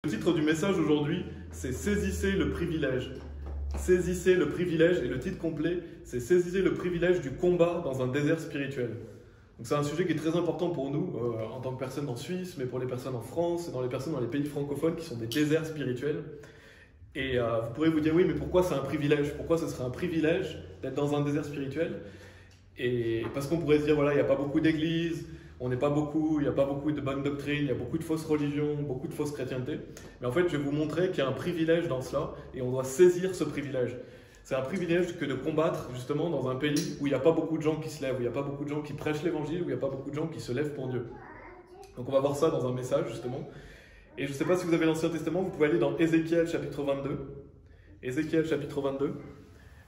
Le titre du message aujourd'hui, c'est Saisissez le privilège. Saisissez le privilège, et le titre complet, c'est Saisissez le privilège du combat dans un désert spirituel. Donc c'est un sujet qui est très important pour nous, en tant que personnes en Suisse, mais pour les personnes en France et dans les personnes dans les pays francophones qui sont des déserts spirituels. Et vous pourrez vous dire, oui, mais pourquoi c'est un privilège? Pourquoi ce serait un privilège d'être dans un désert spirituel? Et parce qu'on pourrait se dire, voilà, il n'y a pas beaucoup d'églises, on n'est pas beaucoup, il n'y a pas beaucoup de bonnes doctrines, il y a beaucoup de fausses religions, beaucoup de fausses chrétientés. Mais en fait, je vais vous montrer qu'il y a un privilège dans cela et on doit saisir ce privilège. C'est un privilège que de combattre justement dans un pays où il n'y a pas beaucoup de gens qui se lèvent, où il n'y a pas beaucoup de gens qui prêchent l'évangile, où il n'y a pas beaucoup de gens qui se lèvent pour Dieu. Donc on va voir ça dans un message justement. Et je ne sais pas si vous avez l'Ancien Testament, vous pouvez aller dans Ézéchiel chapitre 22. Ézéchiel chapitre 22.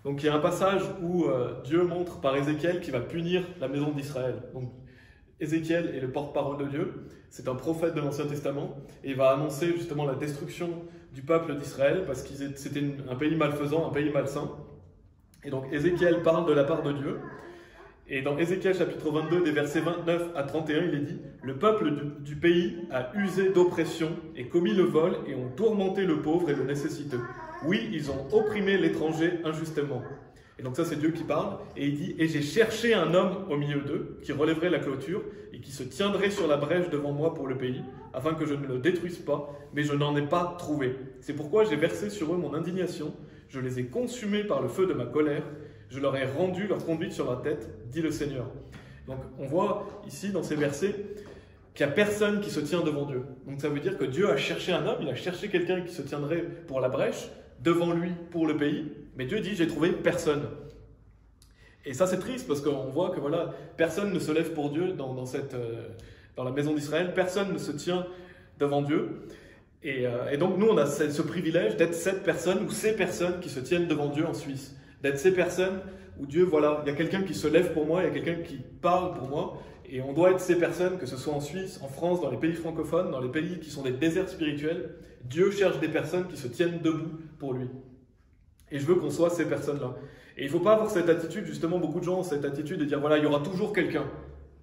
Donc il y a un passage où Dieu montre par Ézéchiel qu'il va punir la maison d'Israël. Donc Ézéchiel est le porte-parole de Dieu, c'est un prophète de l'Ancien Testament, et il va annoncer justement la destruction du peuple d'Israël parce que c'était un pays malfaisant, un pays malsain. Et donc Ézéchiel parle de la part de Dieu. Et dans Ézéchiel chapitre 22, des versets 29 à 31, il est dit « Le peuple du pays a usé d'oppression et commis le vol et ont tourmenté le pauvre et le nécessiteux. Oui, ils ont opprimé l'étranger injustement. » Et donc ça, c'est Dieu qui parle. Et il dit « Et j'ai cherché un homme au milieu d'eux qui relèverait la clôture et qui se tiendrait sur la brèche devant moi pour le pays, afin que je ne le détruise pas, mais je n'en ai pas trouvé. C'est pourquoi j'ai versé sur eux mon indignation. Je les ai consumés par le feu de ma colère. Je leur ai rendu leur conduite sur la tête, dit le Seigneur. » Donc on voit ici dans ces versets qu'il n'y a personne qui se tient devant Dieu. Donc ça veut dire que Dieu a cherché un homme, il a cherché quelqu'un qui se tiendrait pour la brèche, devant lui pour le pays, mais Dieu dit j'ai trouvé personne. Et ça c'est triste parce qu'on voit que voilà, personne ne se lève pour Dieu dans la maison d'Israël, personne ne se tient devant Dieu. Et donc nous on a ce privilège d'être cette personne ou ces personnes qui se tiennent devant Dieu en Suisse. D'être ces personnes où Dieu, voilà, il y a quelqu'un qui se lève pour moi, il y a quelqu'un qui parle pour moi, et on doit être ces personnes, que ce soit en Suisse, en France, dans les pays francophones, dans les pays qui sont des déserts spirituels. Dieu cherche des personnes qui se tiennent debout pour lui. Et je veux qu'on soit ces personnes-là. Et il ne faut pas avoir cette attitude, justement, beaucoup de gens ont cette attitude de dire, voilà, il y aura toujours quelqu'un.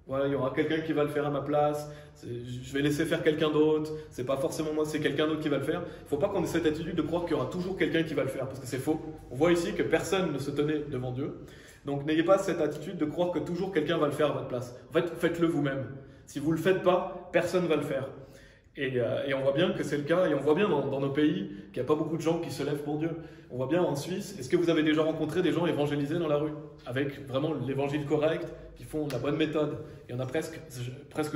Voilà, il y aura quelqu'un qui va le faire à ma place, je vais laisser faire quelqu'un d'autre, c'est pas forcément moi, c'est quelqu'un d'autre qui va le faire. Il ne faut pas qu'on ait cette attitude de croire qu'il y aura toujours quelqu'un qui va le faire, parce que c'est faux. On voit ici que personne ne se tenait devant Dieu. Donc n'ayez pas cette attitude de croire que toujours quelqu'un va le faire à votre place. En fait, faites-le vous-même. Si vous ne le faites pas, personne ne va le faire. Et on voit bien que c'est le cas, et on voit bien dans nos pays qu'il n'y a pas beaucoup de gens qui se lèvent pour Dieu. On voit bien en Suisse, est-ce que vous avez déjà rencontré des gens évangélisés dans la rue, avec vraiment l'évangile correct, qui font la bonne méthode? Il y en a presque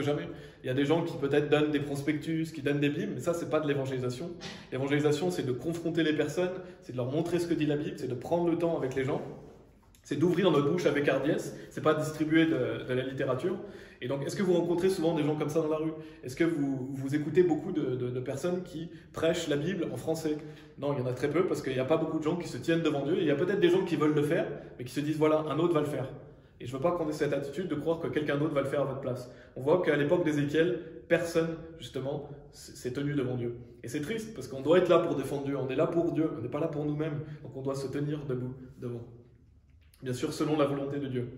jamais. Il y a des gens qui peut-être donnent des prospectus, qui donnent des bibles, mais ça c'est pas de l'évangélisation. L'évangélisation c'est de confronter les personnes, c'est de leur montrer ce que dit la Bible, c'est de prendre le temps avec les gens. C'est d'ouvrir notre bouche avec hardiesse, c'est pas distribuer de la littérature. Et donc, est-ce que vous rencontrez souvent des gens comme ça dans la rue? Est-ce que vous écoutez beaucoup de personnes qui prêchent la Bible en français? Non, il y en a très peu parce qu'il n'y a pas beaucoup de gens qui se tiennent devant Dieu. Et il y a peut-être des gens qui veulent le faire, mais qui se disent, voilà, un autre va le faire. Et je ne veux pas qu'on ait cette attitude de croire que quelqu'un d'autre va le faire à votre place. On voit qu'à l'époque d'Ézéchiel, personne, justement, s'est tenu devant Dieu. Et c'est triste parce qu'on doit être là pour défendre Dieu. On est là pour Dieu, on n'est pas là pour nous-mêmes. Donc on doit se tenir debout devant. Bien sûr, selon la volonté de Dieu.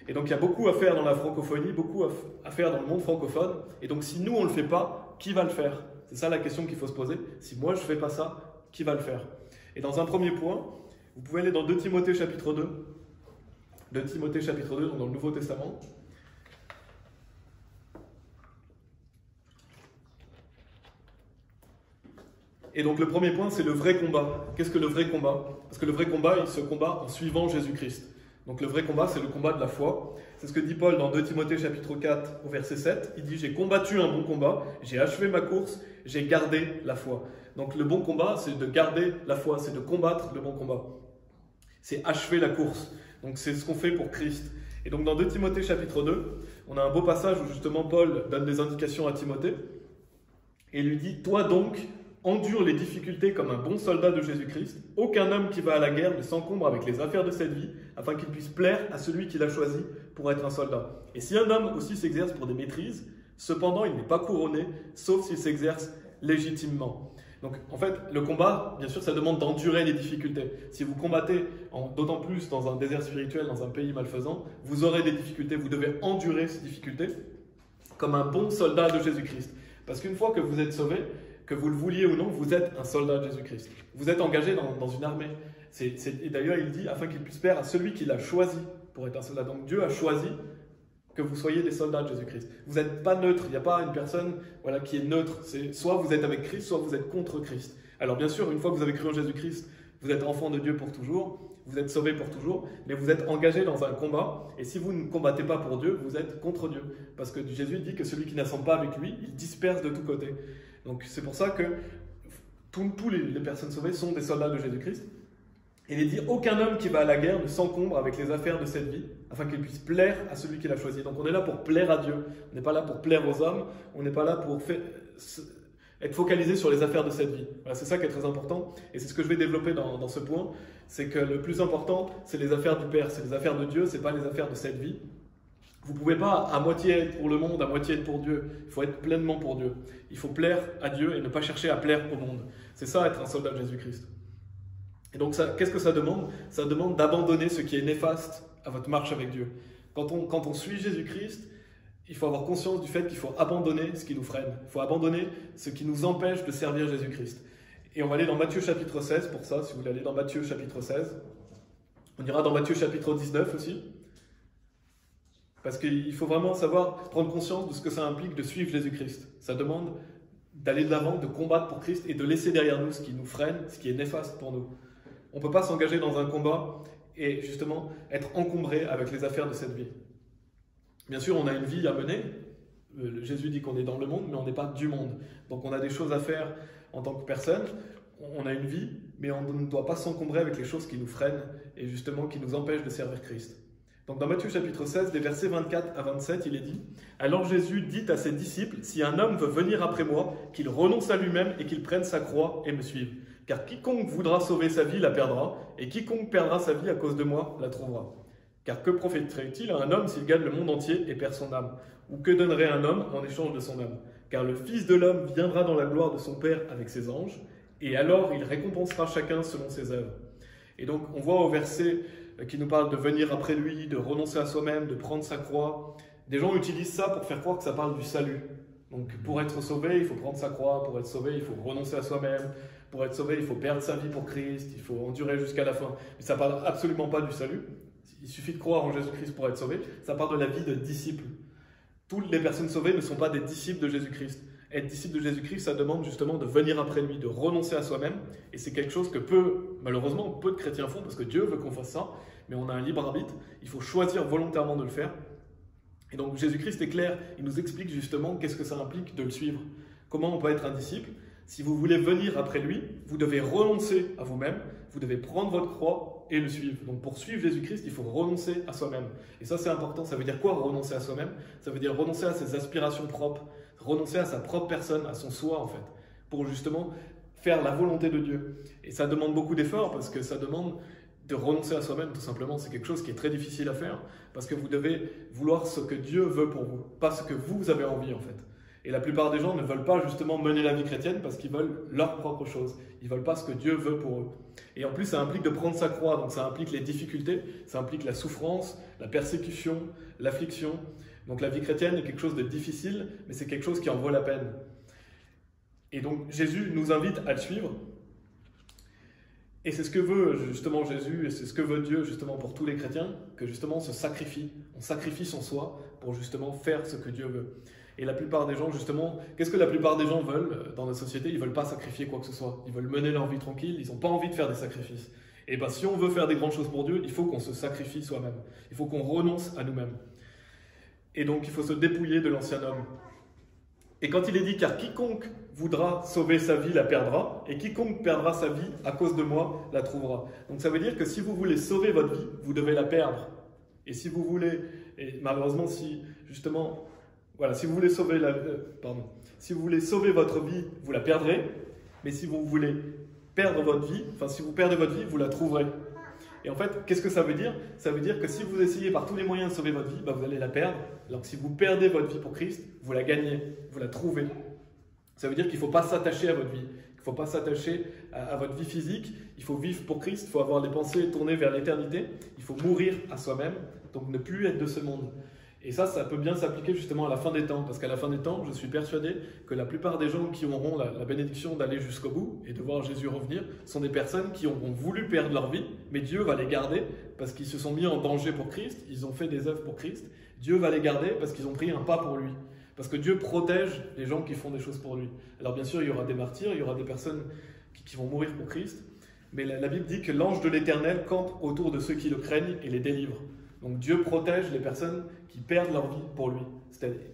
Et donc, il y a beaucoup à faire dans la francophonie, beaucoup à faire dans le monde francophone. Et donc, si nous, on ne le fait pas, qui va le faire? C'est ça la question qu'il faut se poser. Si moi, je ne fais pas ça, qui va le faire? Et dans un premier point, vous pouvez aller dans 2 Timothée chapitre 2. 2 Timothée chapitre 2, donc dans le Nouveau Testament. Et donc, le premier point, c'est le vrai combat. Qu'est-ce que le vrai combat? Parce que le vrai combat, il se combat en suivant Jésus-Christ. Donc le vrai combat, c'est le combat de la foi. C'est ce que dit Paul dans 2 Timothée chapitre 4 au verset 7. Il dit « J'ai combattu un bon combat, j'ai achevé ma course, j'ai gardé la foi. » Donc le bon combat, c'est de garder la foi, c'est de combattre le bon combat. C'est achever la course. Donc c'est ce qu'on fait pour Christ. Et donc dans 2 Timothée chapitre 2, on a un beau passage où justement Paul donne des indications à Timothée. Et il lui dit « Toi donc, endure les difficultés comme un bon soldat de Jésus-Christ. Aucun homme qui va à la guerre ne s'encombre avec les affaires de cette vie, afin qu'il puisse plaire à celui qui l'a choisi pour être un soldat. Et si un homme aussi s'exerce pour des maîtrises, cependant il n'est pas couronné, sauf s'il s'exerce légitimement. » Donc en fait, le combat, bien sûr, ça demande d'endurer les difficultés. Si vous combattez, d'autant plus dans un désert spirituel, dans un pays malfaisant, vous aurez des difficultés, vous devez endurer ces difficultés comme un bon soldat de Jésus-Christ. Parce qu'une fois que vous êtes sauvé, que vous le vouliez ou non, vous êtes un soldat de Jésus-Christ. Vous êtes engagé dans une armée. Et d'ailleurs, il dit, afin qu'il puisse plaire à celui qui l'a choisi pour être un soldat. Donc Dieu a choisi que vous soyez des soldats de Jésus-Christ. Vous n'êtes pas neutre, il n'y a pas une personne qui est neutre. C'est soit vous êtes avec Christ, soit vous êtes contre Christ. Alors bien sûr, une fois que vous avez cru en Jésus-Christ, vous êtes enfant de Dieu pour toujours, vous êtes sauvé pour toujours, mais vous êtes engagé dans un combat, et si vous ne combattez pas pour Dieu, vous êtes contre Dieu. Parce que Jésus dit que celui qui n'assemble pas avec lui, il disperse de tous côtés. Donc c'est pour ça que tous les personnes sauvées sont des soldats de Jésus-Christ. Et il dit, aucun homme qui va à la guerre ne s'encombre avec les affaires de cette vie, afin qu'il puisse plaire à celui qui l'a choisi. Donc on est là pour plaire à Dieu, on n'est pas là pour plaire aux hommes, on n'est pas là pour être focalisé sur les affaires de cette vie. Voilà, c'est ça qui est très important, et c'est ce que je vais développer dans ce point, c'est que le plus important, c'est les affaires du Père, c'est les affaires de Dieu, c'est pas les affaires de cette vie. Vous ne pouvez pas à moitié être pour le monde, à moitié être pour Dieu. Il faut être pleinement pour Dieu. Il faut plaire à Dieu et ne pas chercher à plaire au monde. C'est ça, être un soldat de Jésus-Christ. Et donc, qu'est-ce que ça demande? Ça demande d'abandonner ce qui est néfaste à votre marche avec Dieu. Quand on suit Jésus-Christ, il faut avoir conscience du fait qu'il faut abandonner ce qui nous freine. Il faut abandonner ce qui nous empêche de servir Jésus-Christ. Et on va aller dans Matthieu chapitre 16 pour ça, si vous voulez aller dans Matthieu chapitre 16. On ira dans Matthieu chapitre 19 aussi. Parce qu'il faut vraiment prendre conscience de ce que ça implique de suivre Jésus-Christ. Ça demande d'aller de l'avant, de combattre pour Christ et de laisser derrière nous ce qui nous freine, ce qui est néfaste pour nous. On ne peut pas s'engager dans un combat et justement être encombré avec les affaires de cette vie. Bien sûr, on a une vie à mener. Jésus dit qu'on est dans le monde, mais on n'est pas du monde. Donc on a des choses à faire en tant que personne. On a une vie, mais on ne doit pas s'encombrer avec les choses qui nous freinent et justement qui nous empêchent de servir Christ. Donc dans Matthieu chapitre 16, des versets 24 à 27, il est dit « Alors Jésus dit à ses disciples, si un homme veut venir après moi, qu'il renonce à lui-même et qu'il prenne sa croix et me suive. Car quiconque voudra sauver sa vie la perdra, et quiconque perdra sa vie à cause de moi la trouvera. Car que profiterait-il à un homme s'il gagne le monde entier et perd son âme? Ou que donnerait un homme en échange de son âme? Car le Fils de l'homme viendra dans la gloire de son Père avec ses anges, et alors il récompensera chacun selon ses œuvres. » Et donc on voit au verset qui nous parle de venir après lui, de renoncer à soi-même, de prendre sa croix. Des gens utilisent ça pour faire croire que ça parle du salut. Donc pour être sauvé, il faut prendre sa croix. Pour être sauvé, il faut renoncer à soi-même. Pour être sauvé, il faut perdre sa vie pour Christ. Il faut endurer jusqu'à la fin. Mais ça ne parle absolument pas du salut. Il suffit de croire en Jésus-Christ pour être sauvé. Ça parle de la vie de disciple. Toutes les personnes sauvées ne sont pas des disciples de Jésus-Christ. Être disciple de Jésus-Christ, ça demande justement de venir après lui, de renoncer à soi-même. Et c'est quelque chose que malheureusement, peu de chrétiens font parce que Dieu veut qu'on fasse ça. Mais on a un libre arbitre. Il faut choisir volontairement de le faire. Et donc Jésus-Christ est clair. Il nous explique justement qu'est-ce que ça implique de le suivre. Comment on peut être un disciple. Si vous voulez venir après lui, vous devez renoncer à vous-même. Vous devez prendre votre croix et le suivre. Donc pour suivre Jésus-Christ, il faut renoncer à soi-même. Et ça c'est important. Ça veut dire quoi renoncer à soi-même? Ça veut dire renoncer à ses aspirations propres. Renoncer à sa propre personne, à son soi en fait, pour justement faire la volonté de Dieu. Et ça demande beaucoup d'efforts parce que ça demande de renoncer à soi-même tout simplement. C'est quelque chose qui est très difficile à faire parce que vous devez vouloir ce que Dieu veut pour vous, pas ce que vous avez envie en fait. Et la plupart des gens ne veulent pas justement mener la vie chrétienne parce qu'ils veulent leur propre chose. Ils ne veulent pas ce que Dieu veut pour eux. Et en plus, ça implique de prendre sa croix. Donc ça implique les difficultés, ça implique la souffrance, la persécution, l'affliction. Donc la vie chrétienne est quelque chose de difficile, mais c'est quelque chose qui en vaut la peine. Et donc Jésus nous invite à le suivre. Et c'est ce que veut justement Jésus, et c'est ce que veut Dieu justement pour tous les chrétiens, que justement on se sacrifie. On sacrifie son soi pour justement faire ce que Dieu veut. Et la plupart des gens, justement, qu'est-ce que la plupart des gens veulent dans notre société? Ils ne veulent pas sacrifier quoi que ce soit. Ils veulent mener leur vie tranquille, ils n'ont pas envie de faire des sacrifices. Et bien si on veut faire des grandes choses pour Dieu, il faut qu'on se sacrifie soi-même. Il faut qu'on renonce à nous-mêmes. Et donc, il faut se dépouiller de l'ancien homme. Et quand il est dit « Car quiconque voudra sauver sa vie la perdra, et quiconque perdra sa vie à cause de moi la trouvera. » Donc ça veut dire que si vous voulez sauver votre vie, vous devez la perdre. Et si vous voulez, et malheureusement, si justement, voilà, si vous voulez sauver si vous voulez sauver votre vie, vous la perdrez. Mais si vous voulez perdre votre vie, enfin si vous perdez votre vie, vous la trouverez. Et en fait, qu'est-ce que ça veut dire? Ça veut dire que si vous essayez par tous les moyens de sauver votre vie, vous allez la perdre. Alors que si vous perdez votre vie pour Christ, vous la gagnez, vous la trouvez. Ça veut dire qu'il ne faut pas s'attacher à votre vie, il ne faut pas s'attacher à votre vie physique. Il faut vivre pour Christ, il faut avoir les pensées tournées vers l'éternité. Il faut mourir à soi-même, donc ne plus être de ce monde. Et ça peut bien s'appliquer justement à la fin des temps, parce qu'à la fin des temps, je suis persuadé que la plupart des gens qui auront la bénédiction d'aller jusqu'au bout et de voir Jésus revenir sont des personnes qui auront voulu perdre leur vie, mais Dieu va les garder parce qu'ils se sont mis en danger pour Christ, ils ont fait des œuvres pour Christ. Dieu va les garder parce qu'ils ont pris un pas pour lui. Parce que Dieu protège les gens qui font des choses pour lui. Alors bien sûr, il y aura des martyrs, il y aura des personnes qui vont mourir pour Christ, mais la Bible dit que l'ange de l'Éternel campe autour de ceux qui le craignent et les délivre. Donc Dieu protège les personnes qui perdent leur vie pour lui,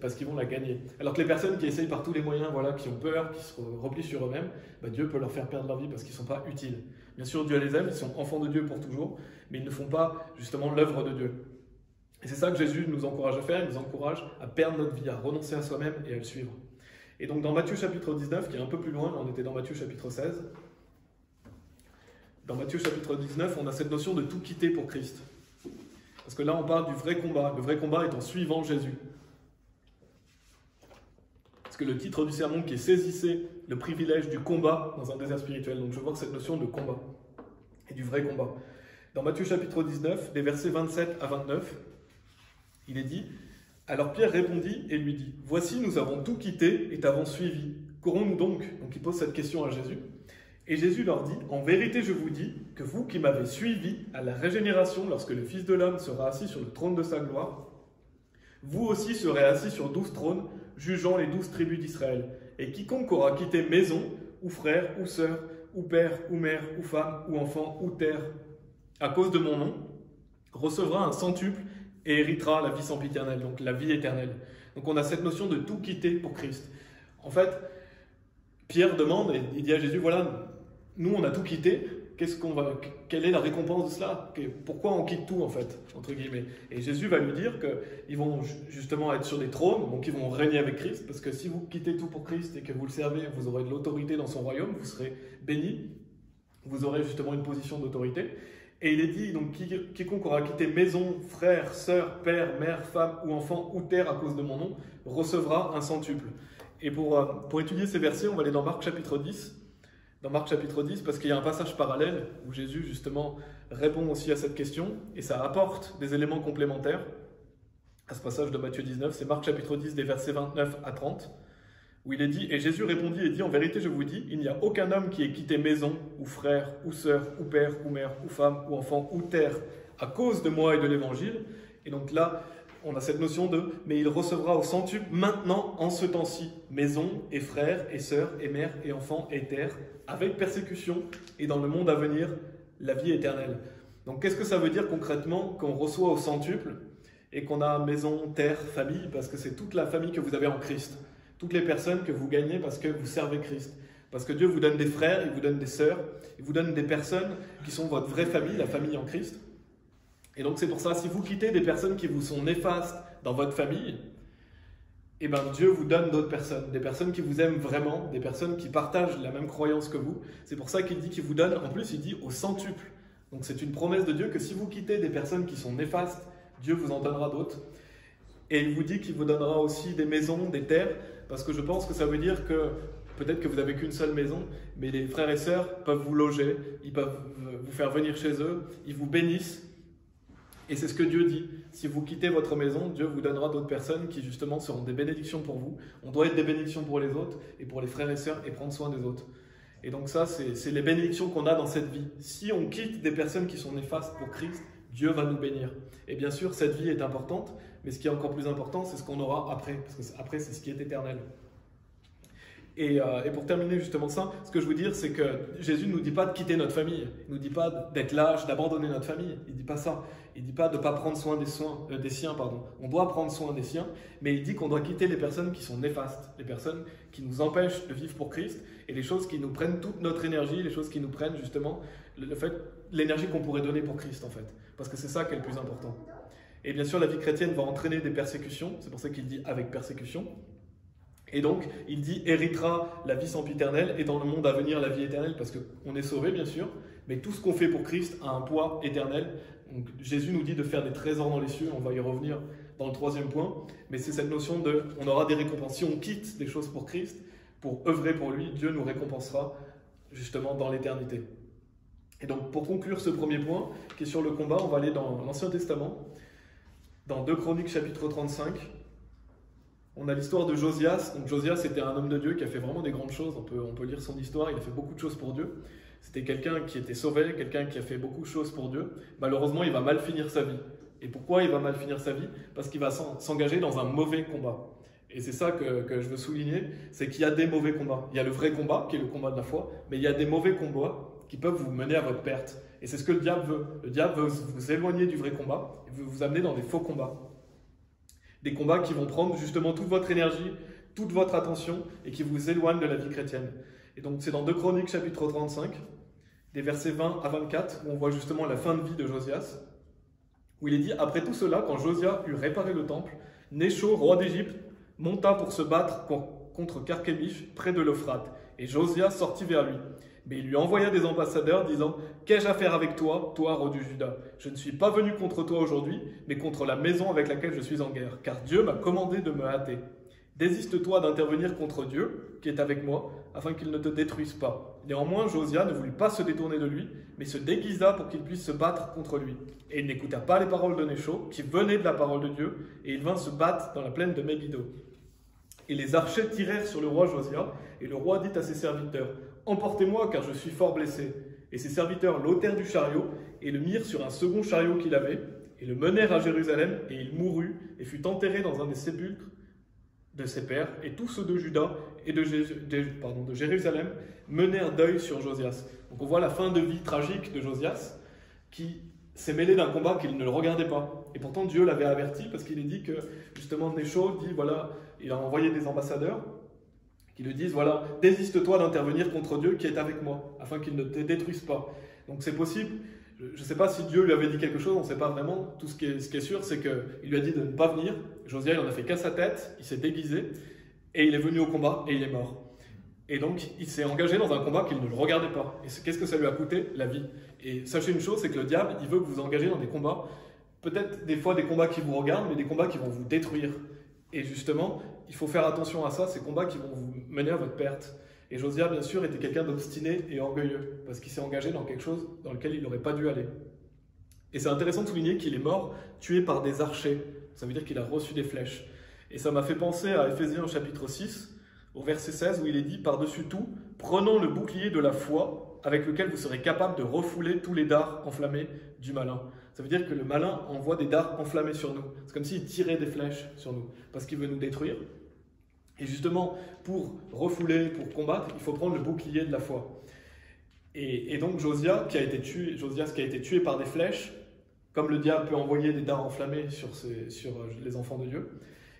parce qu'ils vont la gagner. Alors que les personnes qui essayent par tous les moyens, qui ont peur, qui se replient sur eux-mêmes, Dieu peut leur faire perdre leur vie parce qu'ils ne sont pas utiles. Bien sûr, Dieu les aime, ils sont enfants de Dieu pour toujours, mais ils ne font pas justement l'œuvre de Dieu. Et c'est ça que Jésus nous encourage à faire, il nous encourage à perdre notre vie, à renoncer à soi-même et à le suivre. Et donc dans Matthieu chapitre 19, qui est un peu plus loin, on était dans Matthieu chapitre 16, dans Matthieu chapitre 19, on a cette notion de tout quitter pour Christ. Parce que là, on parle du vrai combat. Le vrai combat est en suivant Jésus. Parce que le titre du sermon qui est « Saisissez le privilège du combat dans un désert spirituel ». Donc je vois cette notion de combat et du vrai combat. Dans Matthieu chapitre 19, des versets 27 à 29, il est dit « Alors Pierre répondit et lui dit « Voici, nous avons tout quitté et t'avons suivi. Qu'aurons-nous donc ?» Donc il pose cette question à Jésus. Et Jésus leur dit, « En vérité, je vous dis que vous qui m'avez suivi à la régénération, lorsque le Fils de l'homme sera assis sur le trône de sa gloire, vous aussi serez assis sur 12 trônes, jugeant les 12 tribus d'Israël. Et quiconque aura quitté maison, ou frère, ou sœur, ou père, ou mère, ou femme, ou enfant, ou terre, à cause de mon nom, recevra un centuple et héritera la vie sempiternelle, donc la vie éternelle. » Donc on a cette notion de tout quitter pour Christ. En fait, Pierre demande, et il dit à Jésus, voilà, nous on a tout quitté, quelle est la récompense de cela? Pourquoi on quitte tout en fait, entre guillemets? Et Jésus va lui dire qu'ils vont justement être sur des trônes, donc ils vont régner avec Christ, parce que si vous quittez tout pour Christ et que vous le servez, vous aurez de l'autorité dans son royaume, vous serez bénis, vous aurez justement une position d'autorité. Et il est dit, donc, quiconque aura quitté maison, frère, sœur, père, mère, femme ou enfant ou terre à cause de mon nom, recevra un centuple. Et pour étudier ces versets, on va aller dans Marc chapitre 10. Dans Marc chapitre 10, parce qu'il y a un passage parallèle où Jésus, justement, répond aussi à cette question, et ça apporte des éléments complémentaires à ce passage de Matthieu 19. C'est Marc chapitre 10, des versets 29 à 30, où il est dit « Et Jésus répondit et dit, en vérité, je vous dis, il n'y a aucun homme qui ait quitté maison, ou frère, ou sœur, ou père, ou mère, ou femme, ou enfant, ou terre, à cause de moi et de l'Évangile. » Et donc là, on a cette notion de « mais il recevra au centuple maintenant, en ce temps-ci, maison, et frères, et sœurs, et mères, et enfants, et terre, avec persécution, et dans le monde à venir, la vie éternelle. » Donc qu'est-ce que ça veut dire concrètement qu'on reçoit au centuple, et qu'on a maison, terre, famille, parce que c'est toute la famille que vous avez en Christ. Toutes les personnes que vous gagnez parce que vous servez Christ. Parce que Dieu vous donne des frères, il vous donne des sœurs, il vous donne des personnes qui sont votre vraie famille, la famille en Christ. Et donc c'est pour ça, si vous quittez des personnes qui vous sont néfastes dans votre famille, eh bien Dieu vous donne d'autres personnes, des personnes qui vous aiment vraiment, des personnes qui partagent la même croyance que vous. C'est pour ça qu'il dit qu'il vous donne, en plus il dit au centuple. Donc c'est une promesse de Dieu que si vous quittez des personnes qui sont néfastes, Dieu vous en donnera d'autres. Et il vous dit qu'il vous donnera aussi des maisons, des terres, parce que je pense que ça veut dire que peut-être que vous n'avez qu'une seule maison, mais les frères et sœurs peuvent vous loger, ils peuvent vous faire venir chez eux, ils vous bénissent. Et c'est ce que Dieu dit. Si vous quittez votre maison, Dieu vous donnera d'autres personnes qui justement seront des bénédictions pour vous. On doit être des bénédictions pour les autres et pour les frères et sœurs et prendre soin des autres. Et donc ça, c'est les bénédictions qu'on a dans cette vie. Si on quitte des personnes qui sont néfastes pour Christ, Dieu va nous bénir. Et bien sûr, cette vie est importante, mais ce qui est encore plus important, c'est ce qu'on aura après, parce que après, c'est ce qui est éternel. Et pour terminer justement ça, ce que je veux dire, c'est que Jésus ne nous dit pas de quitter notre famille, il ne nous dit pas d'être lâche, d'abandonner notre famille, il ne dit pas ça. Il ne dit pas de ne pas prendre soin des siens. On doit prendre soin des siens, mais il dit qu'on doit quitter les personnes qui sont néfastes, les personnes qui nous empêchent de vivre pour Christ, et les choses qui nous prennent toute notre énergie, les choses qui nous prennent justement l'énergie qu'on pourrait donner pour Christ en fait, parce que c'est ça qui est le plus important. Et bien sûr, la vie chrétienne va entraîner des persécutions, c'est pour ça qu'il dit avec persécution. Et donc, il dit héritera la vie sempiternelle et dans le monde à venir la vie éternelle, parce qu'on est sauvé bien sûr, mais tout ce qu'on fait pour Christ a un poids éternel. Donc, Jésus nous dit de faire des trésors dans les cieux, on va y revenir dans le troisième point, mais c'est cette notion de on aura des récompenses. Si on quitte des choses pour Christ, pour œuvrer pour lui, Dieu nous récompensera justement dans l'éternité. Et donc, pour conclure ce premier point, qui est sur le combat, on va aller dans l'Ancien Testament. Dans 2 Chroniques chapitre 35, on a l'histoire de Josias. Donc Josias était un homme de Dieu qui a fait vraiment des grandes choses, on peut lire son histoire, il a fait beaucoup de choses pour Dieu. C'était quelqu'un qui était sauvé, quelqu'un qui a fait beaucoup de choses pour Dieu. Malheureusement, il va mal finir sa vie. Et pourquoi il va mal finir sa vie? Parce qu'il va s'engager dans un mauvais combat. Et c'est ça que je veux souligner, c'est qu'il y a des mauvais combats. Il y a le vrai combat, qui est le combat de la foi, mais il y a des mauvais combats qui peuvent vous mener à votre perte. Et c'est ce que le diable veut. Le diable veut vous éloigner du vrai combat, et veut vous amener dans des faux combats. Des combats qui vont prendre justement toute votre énergie, toute votre attention, et qui vous éloignent de la vie chrétienne. Et donc c'est dans 2 Chroniques chapitre 35, des versets 20 à 24, où on voit justement la fin de vie de Josias, où il est dit « Après tout cela, quand Josia eut réparé le temple, Nécho, roi d'Égypte, monta pour se battre contre Carchemish, près de l'Euphrate, et Josia sortit vers lui. Mais il lui envoya des ambassadeurs, disant « Qu'ai-je à faire avec toi, toi, roi du Juda? Je ne suis pas venu contre toi aujourd'hui, mais contre la maison avec laquelle je suis en guerre, car Dieu m'a commandé de me hâter. Désiste-toi d'intervenir contre Dieu, qui est avec moi, afin qu'il ne te détruise pas. » Néanmoins, Josia ne voulut pas se détourner de lui, mais se déguisa pour qu'il puisse se battre contre lui. Et il n'écouta pas les paroles de Nécho, qui venaient de la parole de Dieu, et il vint se battre dans la plaine de Megiddo. Et les archers tirèrent sur le roi Josia, et le roi dit à ses serviteurs « Emportez-moi, car je suis fort blessé. » Et ses serviteurs l'ôtèrent du chariot, et le mirent sur un second chariot qu'il avait, et le menèrent à Jérusalem, et il mourut, et fut enterré dans un des sépulcres de ses pères, et tous ceux de Juda et de Jérusalem menèrent deuil sur Josias. Donc on voit la fin de vie tragique de Josias, qui s'est mêlé d'un combat qu'il ne le regardait pas. Et pourtant Dieu l'avait averti, parce qu'il est dit que, justement, Nécho dit, voilà, il a envoyé des ambassadeurs, qui lui disent, voilà, désiste-toi d'intervenir contre Dieu qui est avec moi, afin qu'il ne te détruise pas. Donc c'est possible. Je ne sais pas si Dieu lui avait dit quelque chose, on ne sait pas vraiment. Tout ce qui est sûr, c'est qu'il lui a dit de ne pas venir. Josia, il en a fait qu'à sa tête, il s'est déguisé, et il est venu au combat, et il est mort. Et donc, il s'est engagé dans un combat qu'il ne le regardait pas. Et qu'est-ce que ça lui a coûté? La vie. Et sachez une chose, c'est que le diable, il veut que vous engagez dans des combats, peut-être des fois des combats qui vous regardent, mais des combats qui vont vous détruire. Et justement, il faut faire attention à ça, ces combats qui vont vous mener à votre perte. Et Josia, bien sûr, était quelqu'un d'obstiné et orgueilleux, parce qu'il s'est engagé dans quelque chose dans lequel il n'aurait pas dû aller. Et c'est intéressant de souligner qu'il est mort tué par des archers. Ça veut dire qu'il a reçu des flèches. Et ça m'a fait penser à Éphésiens chapitre 6, au verset 16, où il est dit « Par-dessus tout, prenons le bouclier de la foi, avec lequel vous serez capable de refouler tous les dards enflammés du malin. » Ça veut dire que le malin envoie des dards enflammés sur nous. C'est comme s'il tirait des flèches sur nous, parce qu'il veut nous détruire. Et justement, pour refouler, pour combattre, il faut prendre le bouclier de la foi. Et donc Josias, qui a été tué par des flèches, comme le diable peut envoyer des dards enflammés sur les enfants de Dieu,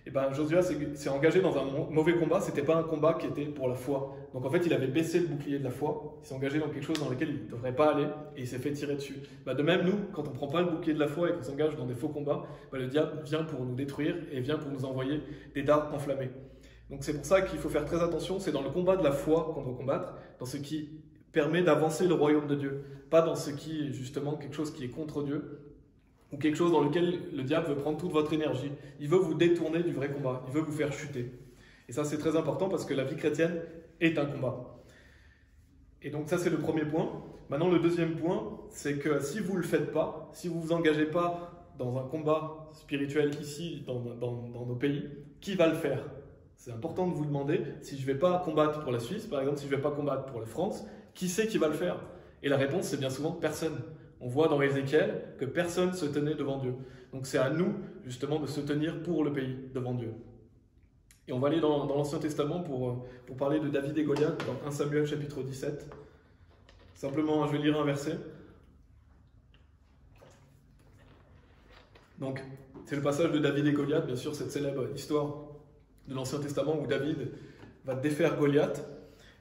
et ben Josias s'est engagé dans un mauvais combat. C'était pas un combat qui était pour la foi. Donc en fait, il avait baissé le bouclier de la foi, il s'est engagé dans quelque chose dans lequel il ne devrait pas aller, et il s'est fait tirer dessus. De même, nous, quand on ne prend pas le bouclier de la foi et qu'on s'engage dans des faux combats, le diable vient pour nous détruire et vient pour nous envoyer des dards enflammés. Donc c'est pour ça qu'il faut faire très attention, c'est dans le combat de la foi qu'on doit combattre, dans ce qui permet d'avancer le royaume de Dieu, pas dans ce qui est justement quelque chose qui est contre Dieu, ou quelque chose dans lequel le diable veut prendre toute votre énergie. Il veut vous détourner du vrai combat, il veut vous faire chuter. Et ça c'est très important parce que la vie chrétienne est un combat. Et donc ça c'est le premier point. Maintenant le deuxième point, c'est que si vous ne le faites pas, si vous ne vous engagez pas dans un combat spirituel ici, dans nos pays, qui va le faire? C'est important de vous demander, si je ne vais pas combattre pour la Suisse, par exemple, si je ne vais pas combattre pour la France, qui c'est qui va le faire? Et la réponse, c'est bien souvent personne. On voit dans Ézéchiel que personne se tenait devant Dieu. Donc c'est à nous, justement, de se tenir pour le pays, devant Dieu. Et on va aller dans l'Ancien Testament pour parler de David et Goliath, dans 1 Samuel chapitre 17. Simplement, je vais lire un verset. Donc, c'est le passage de David et Goliath, bien sûr, cette célèbre histoire de l'Ancien Testament où David va défaire Goliath.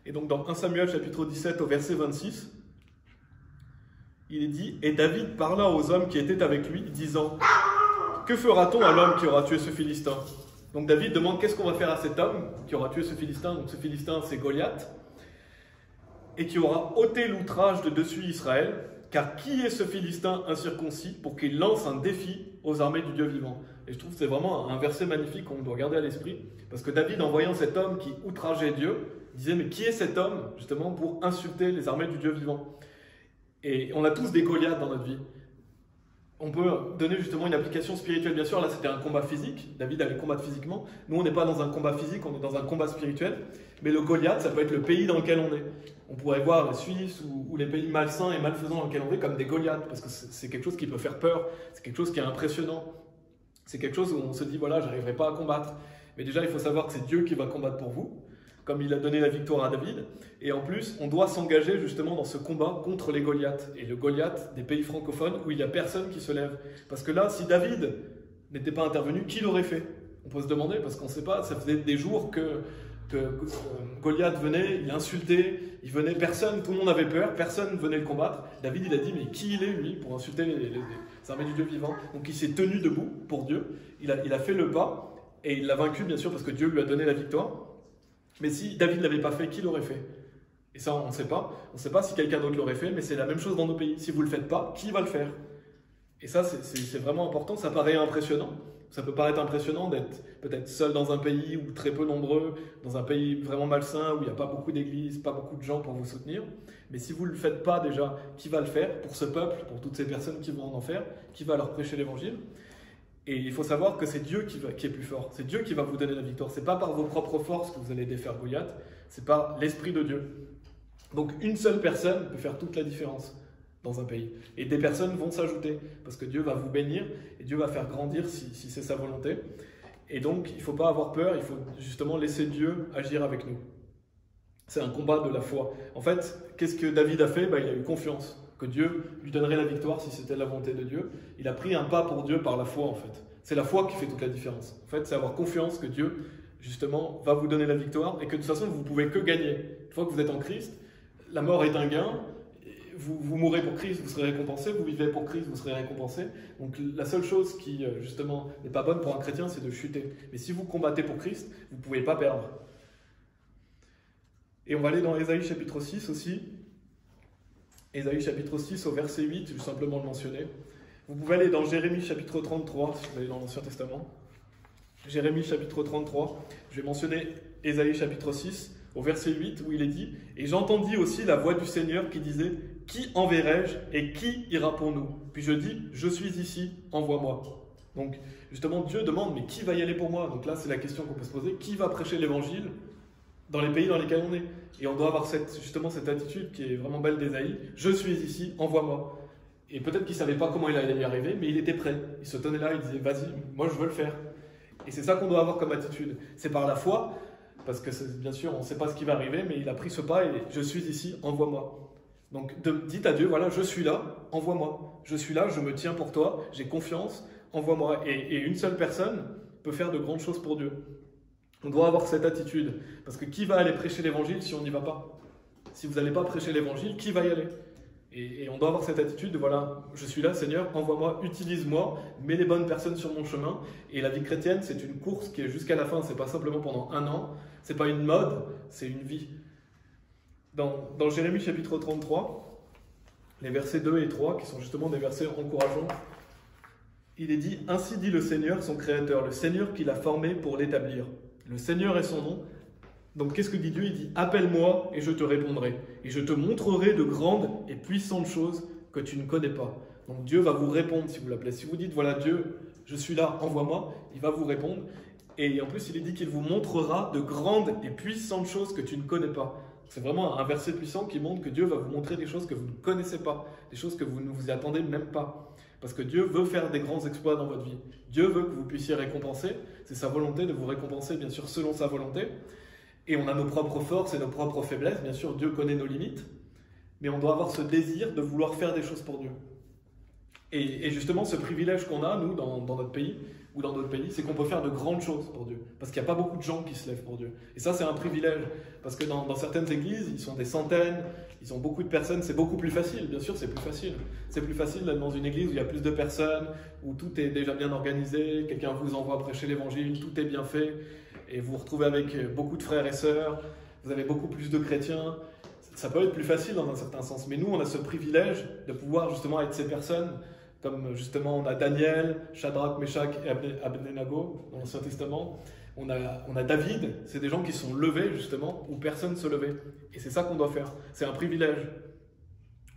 Et donc dans 1 Samuel chapitre 17 au verset 26, il est dit « Et David parla aux hommes qui étaient avec lui, disant « Que fera-t-on à l'homme qui aura tué ce Philistin ?» Donc David demande « Qu'est-ce qu'on va faire à cet homme qui aura tué ce Philistin ?» Donc ce Philistin c'est Goliath. Et qui aura ôté l'outrage de dessus Israël. Car qui est ce Philistin incirconcis pour qu'il lance un défi aux armées du Dieu vivant? Et je trouve que c'est vraiment un verset magnifique qu'on doit garder à l'esprit. Parce que David, en voyant cet homme qui outrageait Dieu, disait, mais qui est cet homme, justement, pour insulter les armées du Dieu vivant? Et on a tous des Goliaths dans notre vie. on peut donner justement une application spirituelle. Bien sûr, là c'était un combat physique, David allait combattre physiquement. Nous on n'est pas dans un combat physique, on est dans un combat spirituel. Mais le Goliath, ça peut être le pays dans lequel on est. On pourrait voir la Suisse ou les pays malsains et malfaisants dans lesquels on est comme des Goliaths, parce que c'est quelque chose qui peut faire peur, c'est quelque chose qui est impressionnant. C'est quelque chose où on se dit, voilà, j'arriverai pas à combattre. Mais déjà, il faut savoir que c'est Dieu qui va combattre pour vous, comme il a donné la victoire à David. Et en plus, on doit s'engager justement dans ce combat contre les Goliaths. Et le Goliath des pays francophones où il n'y a personne qui se lève. Parce que là, si David n'était pas intervenu, qui l'aurait fait? On peut se demander, parce qu'on ne sait pas, ça faisait des jours que Goliath venait, il insultait, il venait, personne, tout le monde avait peur, personne venait le combattre. David, il a dit, mais qui il est lui pour insulter les armées du Dieu vivant? Donc il s'est tenu debout pour Dieu, il a fait le pas, et il l'a vaincu bien sûr parce que Dieu lui a donné la victoire. Mais si David ne l'avait pas fait, qui l'aurait fait? Et ça, on ne sait pas. On ne sait pas si quelqu'un d'autre l'aurait fait, mais c'est la même chose dans nos pays. Si vous ne le faites pas, qui va le faire? Et ça, c'est vraiment important. Ça paraît impressionnant. Ça peut paraître impressionnant d'être peut-être seul dans un pays ou très peu nombreux, dans un pays vraiment malsain où il n'y a pas beaucoup d'églises, pas beaucoup de gens pour vous soutenir. Mais si vous ne le faites pas déjà, qui va le faire pour ce peuple, pour toutes ces personnes qui vont en faire? Qui va leur prêcher l'évangile? Et il faut savoir que c'est Dieu qui est plus fort. C'est Dieu qui va vous donner la victoire. Ce n'est pas par vos propres forces que vous allez défaire Goliath, c'est par l'Esprit de Dieu. Donc une seule personne peut faire toute la différence dans un pays. Et des personnes vont s'ajouter, parce que Dieu va vous bénir, et Dieu va faire grandir si c'est sa volonté. Et donc, il ne faut pas avoir peur, il faut justement laisser Dieu agir avec nous. C'est un combat de la foi. En fait, qu'est-ce que David a fait? Il a eu confiance que Dieu lui donnerait la victoire si c'était la volonté de Dieu. Il a pris un pas pour Dieu par la foi, en fait. C'est la foi qui fait toute la différence. En fait, c'est avoir confiance que Dieu, justement, va vous donner la victoire, et que de toute façon, vous ne pouvez que gagner. Une fois que vous êtes en Christ, la mort est un gain. Vous mourrez pour Christ, vous serez récompensé. Vous vivez pour Christ, vous serez récompensé. Donc la seule chose qui, justement, n'est pas bonne pour un chrétien, c'est de chuter. Mais si vous combattez pour Christ, vous ne pouvez pas perdre. Et on va aller dans Ésaïe chapitre 6 aussi. Ésaïe chapitre 6 au verset 8, je vais simplement le mentionner. Vous pouvez aller dans Jérémie chapitre 33, si vous allez dans l'Ancien Testament. Jérémie chapitre 33, je vais mentionner Ésaïe chapitre 6, au verset 8, où il est dit « Et j'entendis aussi la voix du Seigneur qui disait « Qui enverrai-je et qui ira pour nous ?» Puis je dis « Je suis ici, envoie-moi. » Donc, justement, Dieu demande « Mais qui va y aller pour moi ?» Donc là, c'est la question qu'on peut se poser. Qui va prêcher l'évangile dans les pays dans lesquels on est? Et on doit avoir justement cette attitude qui est vraiment belle d'Ésaïe « Je suis ici, envoie-moi. » Et peut-être qu'il ne savait pas comment il allait y arriver, mais il était prêt. Il se tenait là, il disait « Vas-y, moi je veux le faire. » Et c'est ça qu'on doit avoir comme attitude. C'est par la foi. Parce que bien sûr, on ne sait pas ce qui va arriver, mais il a pris ce pas et je suis ici, envoie-moi. Donc dites à Dieu, voilà, je suis là, envoie-moi. Je suis là, je me tiens pour toi, j'ai confiance, envoie-moi. Et une seule personne peut faire de grandes choses pour Dieu. On doit avoir cette attitude. Parce que qui va aller prêcher l'évangile si on n'y va pas? Si vous n'allez pas prêcher l'évangile, qui va y aller? Et on doit avoir cette attitude de voilà, je suis là, Seigneur, envoie-moi, utilise-moi, mets les bonnes personnes sur mon chemin. Et la vie chrétienne, c'est une course qui est jusqu'à la fin, c'est pas simplement pendant un an, c'est pas une mode, c'est une vie. Dans Jérémie chapitre 33, les versets 2 et 3, qui sont justement des versets encourageants, il est dit « Ainsi dit le Seigneur, son Créateur, le Seigneur qui l'a formé pour l'établir. Le Seigneur est son nom. » Donc qu'est-ce que dit Dieu? Il dit « Appelle-moi et je te répondrai, et je te montrerai de grandes et puissantes choses que tu ne connais pas. » Donc Dieu va vous répondre si vous l'appelez. Si vous dites « Voilà Dieu, je suis là, envoie-moi », il va vous répondre. Et en plus, il est dit qu'il vous montrera de grandes et puissantes choses que tu ne connais pas. C'est vraiment un verset puissant qui montre que Dieu va vous montrer des choses que vous ne connaissez pas, des choses que vous ne vous y attendez même pas. Parce que Dieu veut faire des grands exploits dans votre vie. Dieu veut que vous puissiez récompenser. C'est sa volonté de vous récompenser, bien sûr, selon sa volonté. Et on a nos propres forces et nos propres faiblesses. Bien sûr, Dieu connaît nos limites. Mais on doit avoir ce désir de vouloir faire des choses pour Dieu. Et justement, ce privilège qu'on a, nous, dans notre pays, ou dans d'autres pays, c'est qu'on peut faire de grandes choses pour Dieu. Parce qu'il n'y a pas beaucoup de gens qui se lèvent pour Dieu. Et ça, c'est un privilège. Parce que dans certaines églises, ils sont des centaines, ils ont beaucoup de personnes, c'est beaucoup plus facile. Bien sûr, c'est plus facile. C'est plus facile d'être dans une église où il y a plus de personnes, où tout est déjà bien organisé, quelqu'un vous envoie prêcher l'évangile, tout est bien fait, et vous vous retrouvez avec beaucoup de frères et sœurs, vous avez beaucoup plus de chrétiens. Ça peut être plus facile dans un certain sens. Mais nous, on a ce privilège de pouvoir justement être ces personnes. Comme justement on a Daniel, Shadrach, Meshach et Abednego dans l'Ancien Testament. On a David, c'est des gens qui sont levés justement où personne ne se levait. Et c'est ça qu'on doit faire, c'est un privilège.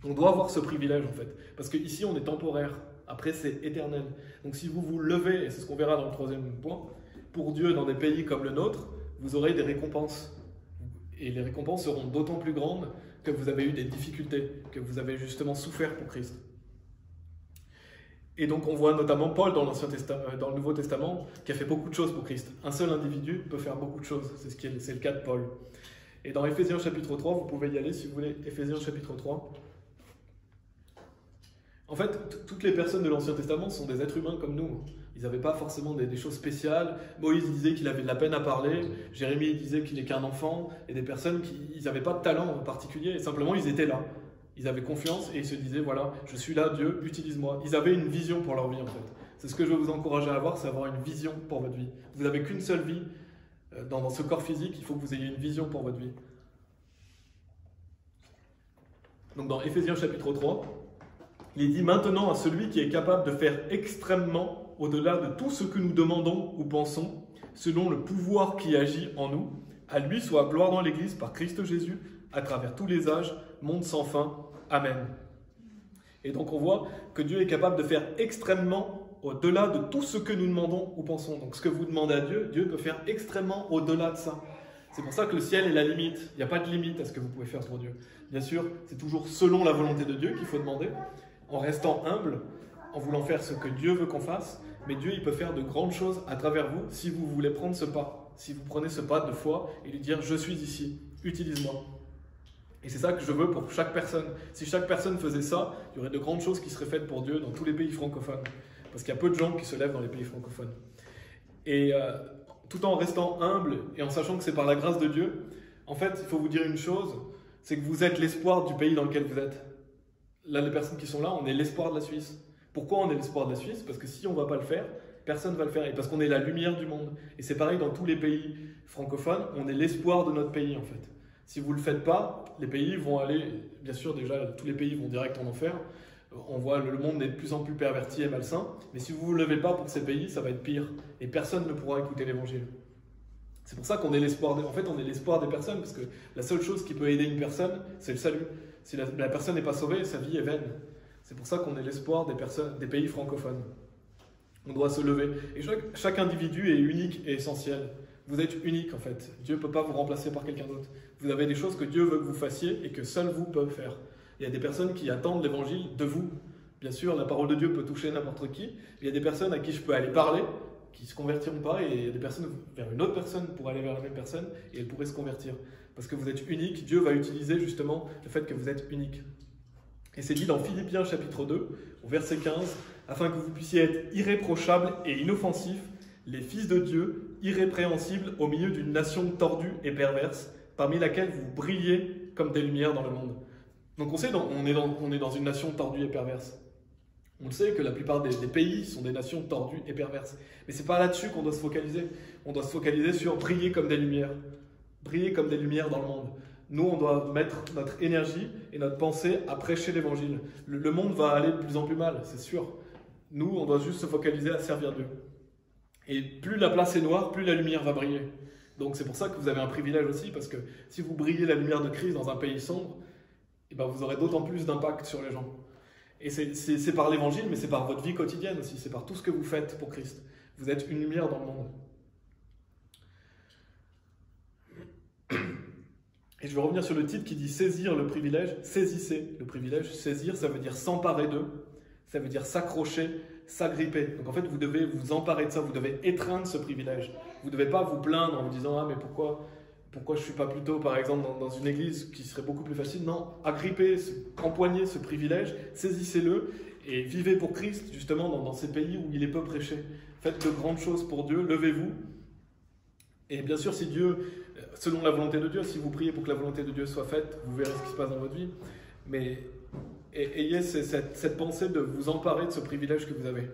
On doit avoir ce privilège en fait. Parce qu'ici on est temporaire, Après, c'est éternel. Donc si vous vous levez, et c'est ce qu'on verra dans le troisième point, pour Dieu dans des pays comme le nôtre, vous aurez des récompenses. Et les récompenses seront d'autant plus grandes que vous avez eu des difficultés, que vous avez justement souffert pour Christ. Et donc on voit notamment Paul dans dans le Nouveau Testament qui a fait beaucoup de choses pour Christ. Un seul individu peut faire beaucoup de choses, c'est le cas de Paul. Et dans Éphésiens chapitre 3, vous pouvez y aller si vous voulez, Éphésiens chapitre 3. En fait, toutes les personnes de l'Ancien Testament sont des êtres humains comme nous. Ils n'avaient pas forcément des choses spéciales. Moïse disait qu'il avait de la peine à parler. Jérémie disait qu'il n'est qu'un enfant. Et des personnes qui n'avaient pas de talent en particulier. Et simplement, ils étaient là. Ils avaient confiance et ils se disaient, voilà, je suis là, Dieu, utilise-moi. Ils avaient une vision pour leur vie, en fait. C'est ce que je veux vous encourager à avoir, c'est avoir une vision pour votre vie. Vous n'avez qu'une seule vie dans ce corps physique. Il faut que vous ayez une vision pour votre vie. Donc dans Éphésiens chapitre 3, il est dit maintenant à celui qui est capable de faire extrêmement au-delà de tout ce que nous demandons ou pensons, selon le pouvoir qui agit en nous, à lui soit gloire dans l'Église par Christ Jésus, à travers tous les âges, monde sans fin. Amen. Et donc on voit que Dieu est capable de faire extrêmement au-delà de tout ce que nous demandons ou pensons. Donc ce que vous demandez à Dieu, Dieu peut faire extrêmement au-delà de ça. C'est pour ça que le ciel est la limite. Il n'y a pas de limite à ce que vous pouvez faire pour Dieu. Bien sûr, c'est toujours selon la volonté de Dieu qu'il faut demander, en restant humble, en voulant faire ce que Dieu veut qu'on fasse. Mais Dieu, il peut faire de grandes choses à travers vous si vous voulez prendre ce pas. Si vous prenez ce pas de foi et lui dire « Je suis ici, utilise-moi ». Et c'est ça que je veux pour chaque personne. Si chaque personne faisait ça, il y aurait de grandes choses qui seraient faites pour Dieu dans tous les pays francophones. Parce qu'il y a peu de gens qui se lèvent dans les pays francophones. Et tout en restant humble et en sachant que c'est par la grâce de Dieu, en fait, il faut vous dire une chose, c'est que vous êtes l'espoir du pays dans lequel vous êtes. Là, les personnes qui sont là, on est l'espoir de la Suisse. Pourquoi on est l'espoir de la Suisse? Parce que si on ne va pas le faire, personne ne va le faire. Et parce qu'on est la lumière du monde. Et c'est pareil dans tous les pays francophones, on est l'espoir de notre pays en fait. Si vous ne le faites pas, les pays vont aller, bien sûr déjà, tous les pays vont direct en enfer. On voit le monde est de plus en plus perverti et malsain. Mais si vous ne vous levez pas pour ces pays, ça va être pire. Et personne ne pourra écouter l'évangile. C'est pour ça qu'on est l'espoir en fait, on est l'espoir des personnes. Parce que la seule chose qui peut aider une personne, c'est le salut. Si la personne n'est pas sauvée, sa vie est vaine. C'est pour ça qu'on est l'espoir des pays francophones. On doit se lever. Et chaque individu est unique et essentiel. Vous êtes unique en fait. Dieu ne peut pas vous remplacer par quelqu'un d'autre. Vous avez des choses que Dieu veut que vous fassiez et que seuls vous pouvez faire. Il y a des personnes qui attendent l'évangile de vous. Bien sûr, la parole de Dieu peut toucher n'importe qui. Il y a des personnes à qui je peux aller parler, qui ne se convertiront pas, et il y a des personnes vers une autre personne pour aller vers la même personne, et elle pourrait se convertir. Parce que vous êtes unique, Dieu va utiliser justement le fait que vous êtes unique. Et c'est dit dans Philippiens chapitre 2, au verset 15, « Afin que vous puissiez être irréprochables et inoffensifs, les fils de Dieu, irrépréhensibles au milieu d'une nation tordue et perverse, parmi laquelle vous brillez comme des lumières dans le monde. » Donc on sait on est dans une nation tordue et perverse. On le sait que la plupart des pays sont des nations tordues et perverses. Mais ce n'est pas là-dessus qu'on doit se focaliser. On doit se focaliser sur briller comme des lumières. Briller comme des lumières dans le monde. Nous, on doit mettre notre énergie et notre pensée à prêcher l'évangile. Le monde va aller de plus en plus mal, c'est sûr. Nous, on doit juste se focaliser à servir Dieu. Et plus la place est noire, plus la lumière va briller. Donc c'est pour ça que vous avez un privilège aussi, parce que si vous brillez la lumière de Christ dans un pays sombre, eh ben vous aurez d'autant plus d'impact sur les gens. Et c'est par l'évangile, mais c'est par votre vie quotidienne aussi, c'est par tout ce que vous faites pour Christ. Vous êtes une lumière dans le monde. Et je vais revenir sur le titre qui dit « Saisir le privilège ». Saisissez le privilège. Saisir, ça veut dire s'emparer d'eux. Ça veut dire s'accrocher, s'agripper. Donc en fait, vous devez vous emparer de ça. Vous devez étreindre ce privilège. Vous ne devez pas vous plaindre en vous disant « Ah, mais pourquoi je ne suis pas plutôt, par exemple, dans une église qui serait beaucoup plus facile ?» Non, agrippez, empoignez ce privilège, saisissez-le et vivez pour Christ, justement, dans ces pays où il est peu prêché. Faites de grandes choses pour Dieu, levez-vous. Et bien sûr, si Dieu, selon la volonté de Dieu, si vous priez pour que la volonté de Dieu soit faite, vous verrez ce qui se passe dans votre vie. Mais ayez cette pensée de vous emparer de ce privilège que vous avez.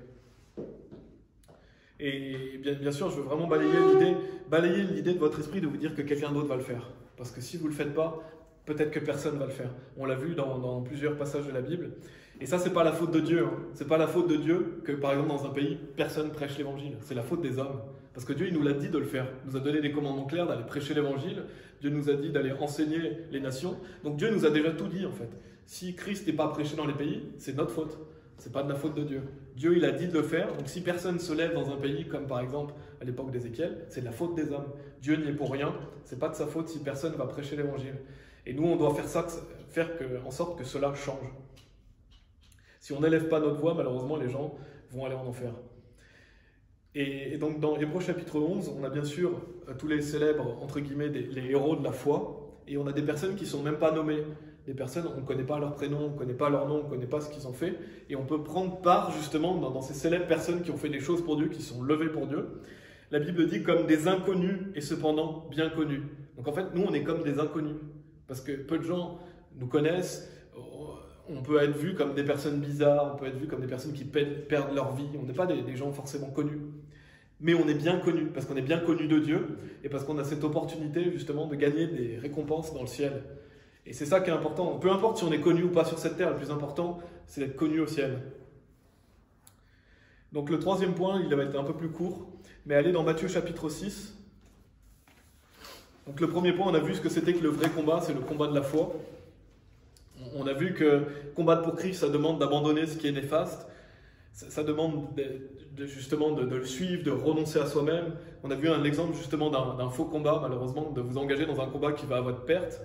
Et bien sûr, je veux vraiment balayer l'idée de votre esprit de vous dire que quelqu'un d'autre va le faire. Parce que si vous ne le faites pas, peut-être que personne ne va le faire. On l'a vu dans plusieurs passages de la Bible. Et ça, ce n'est pas la faute de Dieu. Hein. Ce n'est pas la faute de Dieu que, par exemple, dans un pays, personne prêche l'évangile. C'est la faute des hommes. Parce que Dieu, il nous l'a dit de le faire. Il nous a donné des commandements clairs d'aller prêcher l'évangile. Dieu nous a dit d'aller enseigner les nations. Donc Dieu nous a déjà tout dit, en fait. Si Christ n'est pas prêché dans les pays, c'est notre faute. C'est pas de la faute de Dieu. Dieu, il a dit de le faire. Donc si personne se lève dans un pays, comme par exemple à l'époque d'Ézéchiel, c'est de la faute des hommes. Dieu n'y est pour rien. C'est pas de sa faute si personne va prêcher l'évangile. Et nous, on doit faire en sorte que cela change. Si on n'élève pas notre voix, malheureusement, les gens vont aller en enfer. Et donc dans Hébreux chapitre 11, on a bien sûr tous les célèbres, entre guillemets, les héros de la foi. Et on a des personnes qui ne sont même pas nommées. Des personnes, on ne connaît pas leur prénom, on ne connaît pas leur nom, on ne connaît pas ce qu'ils ont fait. Et on peut prendre part justement dans ces célèbres personnes qui ont fait des choses pour Dieu, qui sont levées pour Dieu. La Bible dit comme des inconnus et cependant bien connus. Donc en fait, nous, on est comme des inconnus. Parce que peu de gens nous connaissent. On peut être vu comme des personnes bizarres, on peut être vu comme des personnes qui perdent leur vie. On n'est pas des gens forcément connus. Mais on est bien connus, parce qu'on est bien connus de Dieu, et parce qu'on a cette opportunité justement de gagner des récompenses dans le ciel. Et c'est ça qui est important. Peu importe si on est connu ou pas sur cette terre, le plus important, c'est d'être connu au ciel. Donc le troisième point, il va être un peu plus court, mais allez dans Matthieu chapitre 6. Donc le premier point, on a vu ce que c'était que le vrai combat, c'est le combat de la foi. On a vu que combattre pour Christ, ça demande d'abandonner ce qui est néfaste. Ça demande justement de le suivre, de renoncer à soi-même. On a vu un exemple justement d'un faux combat, malheureusement, de vous engager dans un combat qui va à votre perte.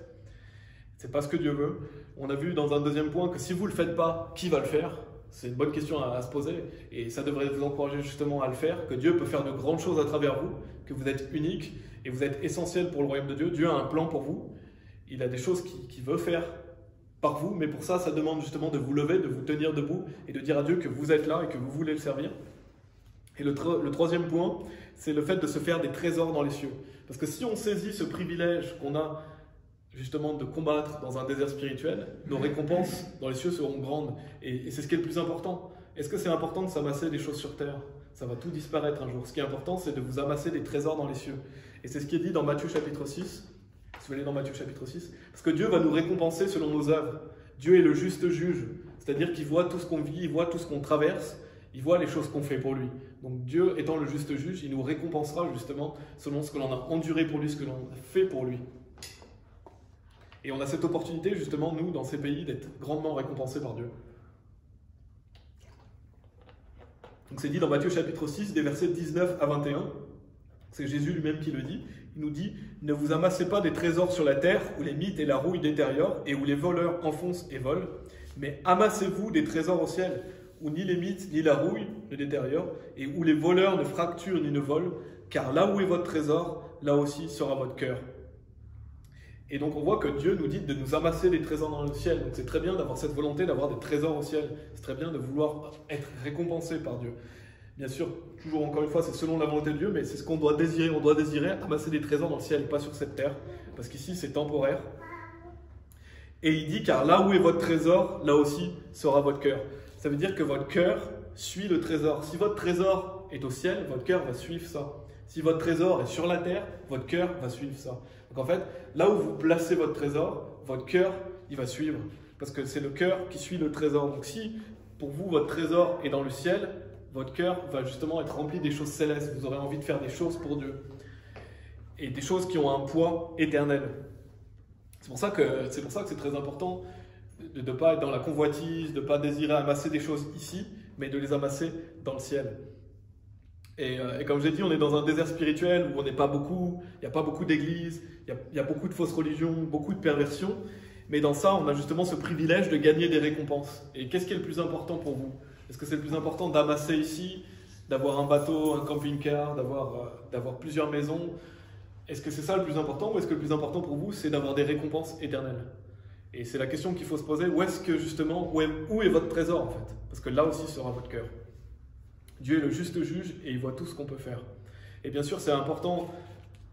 C'est pas ce que Dieu veut. On a vu dans un deuxième point que si vous ne le faites pas, qui va le faire? C'est une bonne question à se poser. Et ça devrait vous encourager justement à le faire, que Dieu peut faire de grandes choses à travers vous, que vous êtes unique et vous êtes essentiel pour le royaume de Dieu. Dieu a un plan pour vous. Il a des choses qu'il veut faire par vous, mais pour ça, ça demande justement de vous lever, de vous tenir debout et de dire à Dieu que vous êtes là et que vous voulez le servir. Et le troisième point, c'est le fait de se faire des trésors dans les cieux. Parce que si on saisit ce privilège qu'on a justement de combattre dans un désert spirituel, nos récompenses dans les cieux seront grandes. Et c'est ce qui est le plus important. Est-ce que c'est important de s'amasser des choses sur terre? Ça va tout disparaître un jour. Ce qui est important, c'est de vous amasser des trésors dans les cieux. Et c'est ce qui est dit dans Matthieu chapitre 6. Si vous allez dans Matthieu chapitre 6, parce que Dieu va nous récompenser selon nos œuvres. Dieu est le juste juge, c'est-à-dire qu'il voit tout ce qu'on vit, il voit tout ce qu'on traverse, il voit les choses qu'on fait pour lui. Donc Dieu étant le juste juge, il nous récompensera justement selon ce que l'on a enduré pour lui, ce que l'on a fait pour lui. Et on a cette opportunité justement, nous, dans ces pays, d'être grandement récompensés par Dieu. Donc c'est dit dans Matthieu chapitre 6, des versets 19 à 21, c'est Jésus lui-même qui le dit. Il nous dit « Ne vous amassez pas des trésors sur la terre où les mythes et la rouille détériorent et où les voleurs enfoncent et volent, mais amassez-vous des trésors au ciel où ni les mythes ni la rouille ne détériorent et où les voleurs ne fracturent ni ne volent, car là où est votre trésor, là aussi sera votre cœur. » Et donc on voit que Dieu nous dit de nous amasser des trésors dans le ciel. Donc c'est très bien d'avoir cette volonté d'avoir des trésors au ciel. C'est très bien de vouloir être récompensé par Dieu. Bien sûr, toujours encore une fois, c'est selon la volonté de Dieu, mais c'est ce qu'on doit désirer. On doit désirer amasser des trésors dans le ciel, pas sur cette terre, parce qu'ici c'est temporaire. Et il dit, car là où est votre trésor, là aussi sera votre cœur. Ça veut dire que votre cœur suit le trésor. Si votre trésor est au ciel, votre cœur va suivre ça. Si votre trésor est sur la terre, votre cœur va suivre ça. Donc en fait, là où vous placez votre trésor, votre cœur, il va suivre. Parce que c'est le cœur qui suit le trésor. Donc si pour vous, votre trésor est dans le ciel, votre cœur va justement être rempli des choses célestes. Vous aurez envie de faire des choses pour Dieu. Et des choses qui ont un poids éternel. C'est pour ça que c'est très important de ne pas être dans la convoitise, de ne pas désirer amasser des choses ici, mais de les amasser dans le ciel. Et comme j'ai dit, on est dans un désert spirituel où on n'est pas beaucoup, il n'y a pas beaucoup d'églises, il y a beaucoup de fausses religions, beaucoup de perversions. Mais dans ça, on a justement ce privilège de gagner des récompenses. Et qu'est-ce qui est le plus important pour vous? Est-ce que c'est le plus important d'amasser ici, d'avoir un bateau, un camping-car, d'avoir plusieurs maisons? Est-ce que c'est ça le plus important ou est-ce que le plus important pour vous, c'est d'avoir des récompenses éternelles? Et c'est la question qu'il faut se poser. Où est-ce que justement, où est votre trésor en fait? Parce que là aussi sera votre cœur. Dieu est le juste juge et il voit tout ce qu'on peut faire. Et bien sûr, c'est important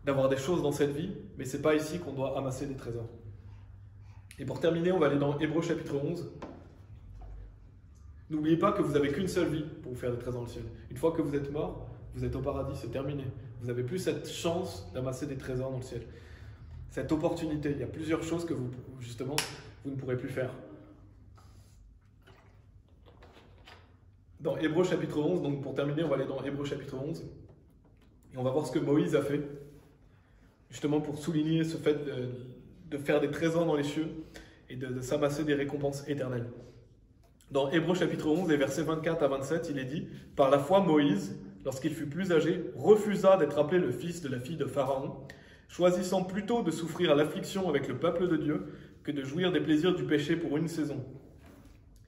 d'avoir des choses dans cette vie, mais ce n'est pas ici qu'on doit amasser des trésors. Et pour terminer, on va aller dans Hébreux chapitre 11. N'oubliez pas que vous n'avez qu'une seule vie pour vous faire des trésors dans le ciel. Une fois que vous êtes mort, vous êtes au paradis, c'est terminé. Vous n'avez plus cette chance d'amasser des trésors dans le ciel. Cette opportunité, il y a plusieurs choses que vous ne pourrez plus faire. Dans Hébreux chapitre 11, donc pour terminer, on va aller dans Hébreux chapitre 11. Et on va voir ce que Moïse a fait, justement pour souligner ce fait de faire des trésors dans les cieux et de s'amasser des récompenses éternelles. Dans Hébreux chapitre 11 et versets 24 à 27, il est dit « Par la foi, Moïse, lorsqu'il fut plus âgé, refusa d'être appelé le fils de la fille de Pharaon, choisissant plutôt de souffrir à l'affliction avec le peuple de Dieu que de jouir des plaisirs du péché pour une saison.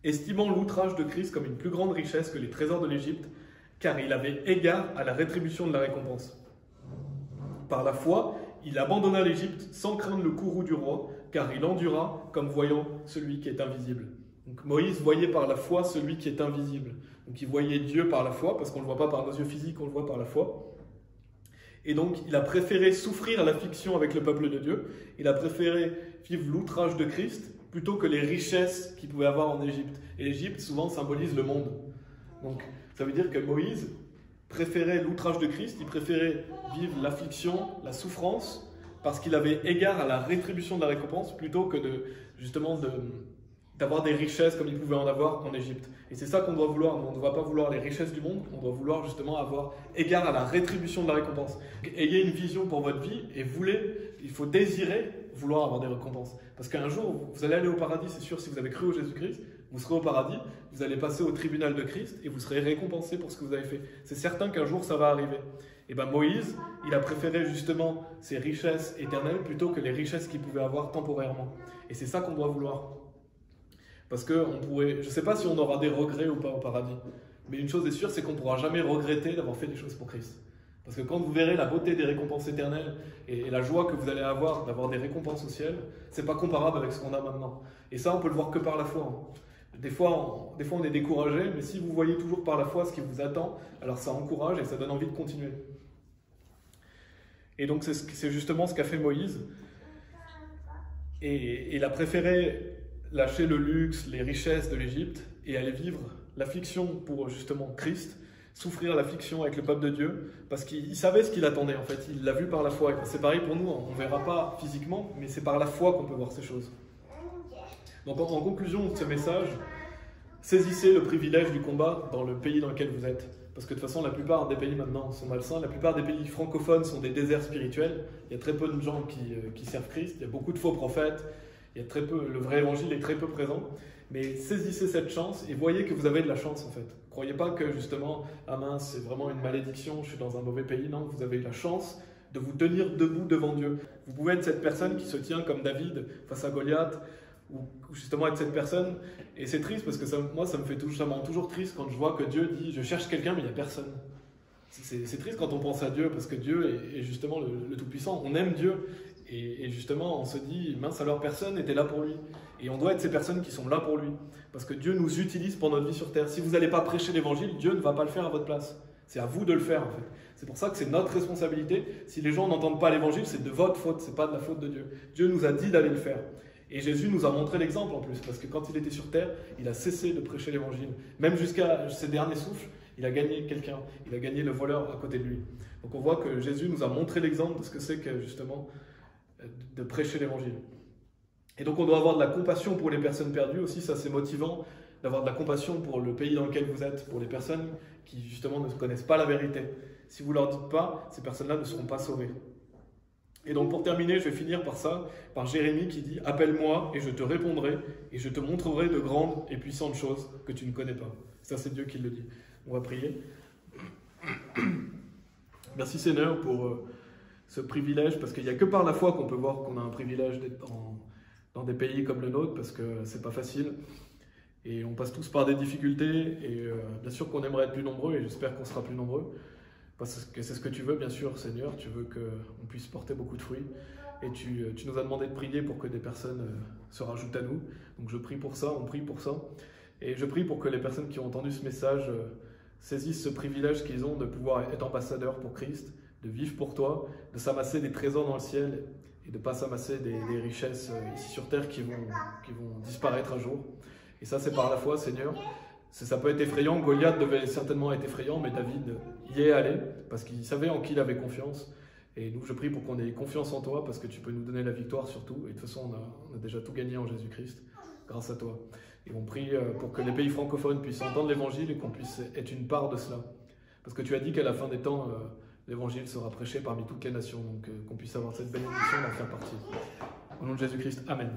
Estimant l'outrage de Christ comme une plus grande richesse que les trésors de l'Égypte, car il avait égard à la rétribution de la récompense. Par la foi, il abandonna l'Égypte sans craindre le courroux du roi, car il endura comme voyant celui qui est invisible. » Donc Moïse voyait par la foi celui qui est invisible. Donc il voyait Dieu par la foi, parce qu'on ne le voit pas par nos yeux physiques, on le voit par la foi. Et donc il a préféré souffrir à l'affliction avec le peuple de Dieu, il a préféré vivre l'outrage de Christ, plutôt que les richesses qu'il pouvait avoir en Égypte. Et l'Égypte souvent symbolise le monde. Donc ça veut dire que Moïse préférait l'outrage de Christ, il préférait vivre l'affliction, la souffrance, parce qu'il avait égard à la rétribution de la récompense, plutôt que d'avoir des richesses comme il pouvait en avoir en Égypte. Et c'est ça qu'on doit vouloir. On ne doit pas vouloir les richesses du monde, on doit vouloir justement avoir égard à la rétribution de la récompense. Ayez une vision pour votre vie et il faut désirer vouloir avoir des récompenses. Parce qu'un jour, vous allez aller au paradis, c'est sûr, si vous avez cru au Jésus-Christ, vous serez au paradis, vous allez passer au tribunal de Christ et vous serez récompensé pour ce que vous avez fait. C'est certain qu'un jour, ça va arriver. Et bien Moïse, il a préféré justement ces richesses éternelles plutôt que les richesses qu'il pouvait avoir temporairement. Et c'est ça qu'on doit vouloir. Parce que je ne sais pas si on aura des regrets ou pas au paradis, mais une chose est sûre, c'est qu'on ne pourra jamais regretter d'avoir fait des choses pour Christ. Parce que quand vous verrez la beauté des récompenses éternelles et la joie que vous allez avoir d'avoir des récompenses au ciel, ce n'est pas comparable avec ce qu'on a maintenant. Et ça, on peut le voir que par la foi. Des fois, on est découragé, mais si vous voyez toujours par la foi ce qui vous attend, alors ça encourage et ça donne envie de continuer. Et donc, c'est justement ce qu'a fait Moïse. Et il a préféré lâcher le luxe, les richesses de l'Égypte et aller vivre l'affliction pour justement Christ, souffrir l'affliction avec le peuple de Dieu, parce qu'il savait ce qu'il attendait en fait, il l'a vu par la foi. C'est pareil pour nous, on ne verra pas physiquement, mais c'est par la foi qu'on peut voir ces choses. Donc en conclusion de ce message, saisissez le privilège du combat dans le pays dans lequel vous êtes. Parce que de toute façon, la plupart des pays maintenant sont malsains, la plupart des pays francophones sont des déserts spirituels, il y a très peu de gens qui servent Christ, il y a beaucoup de faux prophètes, il y a très peu, le vrai évangile est très peu présent, mais saisissez cette chance et voyez que vous avez de la chance en fait. Croyez pas que justement, ah mince, c'est vraiment une malédiction, je suis dans un mauvais pays. Non, vous avez la chance de vous tenir debout devant Dieu. Vous pouvez être cette personne qui se tient comme David face à Goliath, ou justement être cette personne. Et c'est triste parce que ça me rend toujours triste quand je vois que Dieu dit, je cherche quelqu'un mais il n'y a personne. C'est triste quand on pense à Dieu parce que Dieu est justement le Tout-Puissant. On aime Dieu. Et justement, on se dit, mince alors personne n'était là pour lui. Et on doit être ces personnes qui sont là pour lui. Parce que Dieu nous utilise pour notre vie sur terre. Si vous n'allez pas prêcher l'évangile, Dieu ne va pas le faire à votre place. C'est à vous de le faire en fait. C'est pour ça que c'est notre responsabilité. Si les gens n'entendent pas l'évangile, c'est de votre faute, c'est pas de la faute de Dieu. Dieu nous a dit d'aller le faire. Et Jésus nous a montré l'exemple en plus. Parce que quand il était sur terre, il a cessé de prêcher l'évangile. Même jusqu'à ses derniers souffles, il a gagné quelqu'un. Il a gagné le voleur à côté de lui. Donc on voit que Jésus nous a montré l'exemple de ce que c'est que justement de prêcher l'évangile. Et donc on doit avoir de la compassion pour les personnes perdues aussi, ça c'est motivant d'avoir de la compassion pour le pays dans lequel vous êtes, pour les personnes qui justement ne connaissent pas la vérité. Si vous ne leur dites pas, ces personnes-là ne seront pas sauvées. Et donc pour terminer, je vais finir par ça, par Jérémie qui dit « Appelle-moi et je te répondrai et je te montrerai de grandes et puissantes choses que tu ne connais pas. » Ça c'est Dieu qui le dit. On va prier. Merci Seigneur pour ce privilège, parce qu'il n'y a que par la foi qu'on peut voir qu'on a un privilège d'être dans des pays comme le nôtre, parce que c'est pas facile. Et on passe tous par des difficultés, et bien sûr qu'on aimerait être plus nombreux, et j'espère qu'on sera plus nombreux, parce que c'est ce que tu veux, bien sûr, Seigneur. Tu veux qu'on puisse porter beaucoup de fruits, et tu nous as demandé de prier pour que des personnes se rajoutent à nous. Donc je prie pour ça, on prie pour ça. Et je prie pour que les personnes qui ont entendu ce message saisissent ce privilège qu'ils ont de pouvoir être ambassadeurs pour Christ, de vivre pour toi, de s'amasser des trésors dans le ciel et de ne pas s'amasser des richesses ici sur terre qui vont disparaître un jour. Et ça, c'est par la foi, Seigneur. Ça peut être effrayant. Goliath devait certainement être effrayant, mais David y est allé parce qu'il savait en qui il avait confiance. Et nous, je prie pour qu'on ait confiance en toi parce que tu peux nous donner la victoire surtout. Et de toute façon, on a déjà tout gagné en Jésus-Christ grâce à toi. Et on prie pour que les pays francophones puissent entendre l'évangile et qu'on puisse être une part de cela. Parce que tu as dit qu'à la fin des temps, l'évangile sera prêché parmi toutes les nations. Donc qu'on puisse avoir cette bénédiction d'en faire partie. Au nom de Jésus-Christ, Amen.